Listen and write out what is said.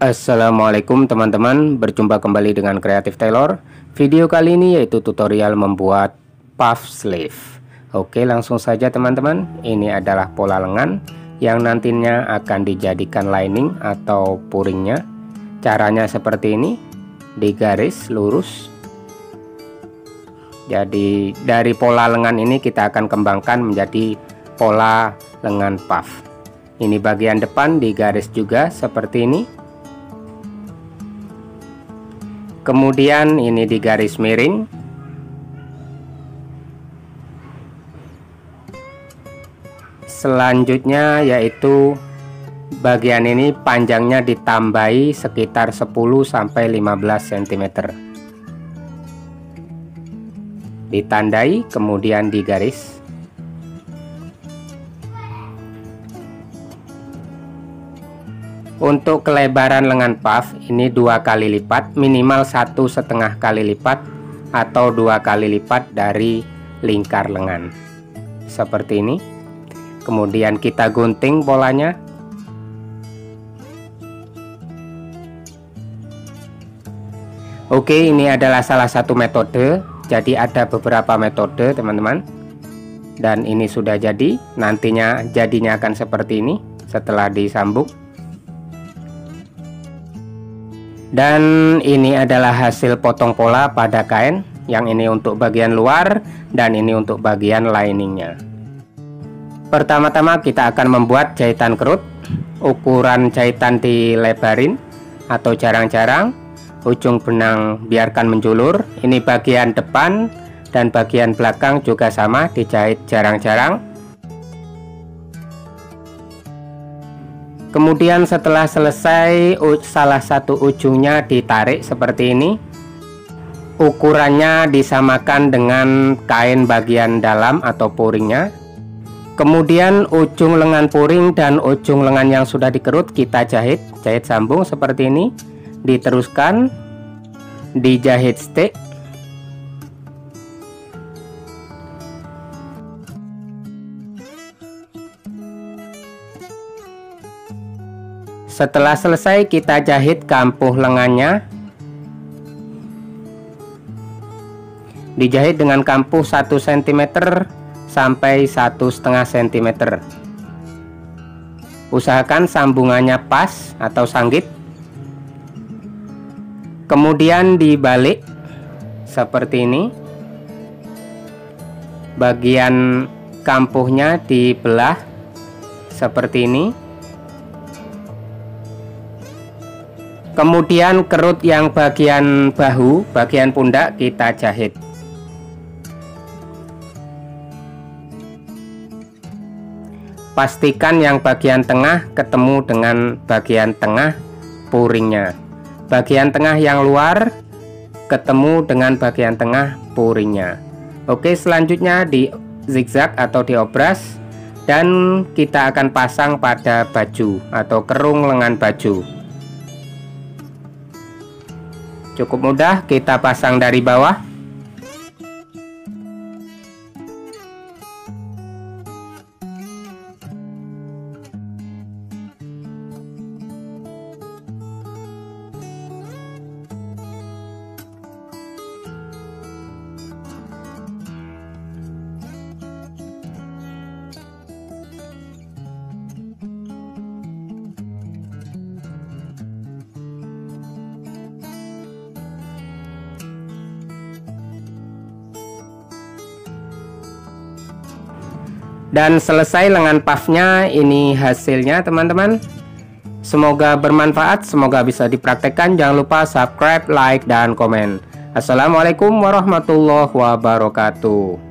Assalamualaikum teman-teman, berjumpa kembali dengan Creative Tailor. Video kali ini yaitu tutorial membuat puff sleeve. Oke, langsung saja teman-teman. Ini adalah pola lengan yang nantinya akan dijadikan lining atau puringnya. Caranya seperti ini, digaris lurus. Jadi dari pola lengan ini kita akan kembangkan menjadi pola lengan puff. Ini bagian depan digaris juga seperti ini. Kemudian ini di garis miring. Selanjutnya yaitu bagian ini panjangnya ditambahi sekitar 10-15 cm. Ditandai kemudian digaris. Untuk kelebaran lengan puff ini 2 kali lipat, minimal 1,5 kali lipat atau 2 kali lipat dari lingkar lengan seperti ini. Kemudian kita gunting polanya. Oke, ini adalah salah satu metode. Jadi ada beberapa metode teman-teman, dan ini sudah jadi. Nantinya jadinya akan seperti ini setelah disambung. Dan ini adalah hasil potong pola pada kain. Yang ini untuk bagian luar dan ini untuk bagian liningnya. Pertama-tama kita akan membuat jahitan kerut. Ukuran jahitan dilebarin atau jarang-jarang. Ujung benang biarkan menjulur. Ini bagian depan dan bagian belakang juga sama, dijahit jarang-jarang. Kemudian setelah selesai, salah satu ujungnya ditarik seperti ini. Ukurannya disamakan dengan kain bagian dalam atau puringnya. Kemudian ujung lengan puring dan ujung lengan yang sudah dikerut kita jahit sambung seperti ini. Diteruskan, dijahit stick. Setelah selesai kita jahit kampuh lengannya. Dijahit dengan kampuh 1 cm sampai 1,5 cm. Usahakan sambungannya pas atau sanggit. Kemudian dibalik seperti ini. Bagian kampuhnya dibelah seperti ini. Kemudian kerut yang bagian bahu, bagian pundak kita jahit. Pastikan yang bagian tengah ketemu dengan bagian tengah puringnya. Bagian tengah yang luar ketemu dengan bagian tengah puringnya. Oke, selanjutnya di zigzag atau diobras dan kita akan pasang pada baju atau kerung lengan baju. Cukup mudah, kita pasang dari bawah. Dan selesai lengan puffnya. Ini hasilnya teman-teman. Semoga bermanfaat, semoga bisa dipraktekkan. Jangan lupa subscribe, like, dan komen. Assalamualaikum warahmatullahi wabarakatuh.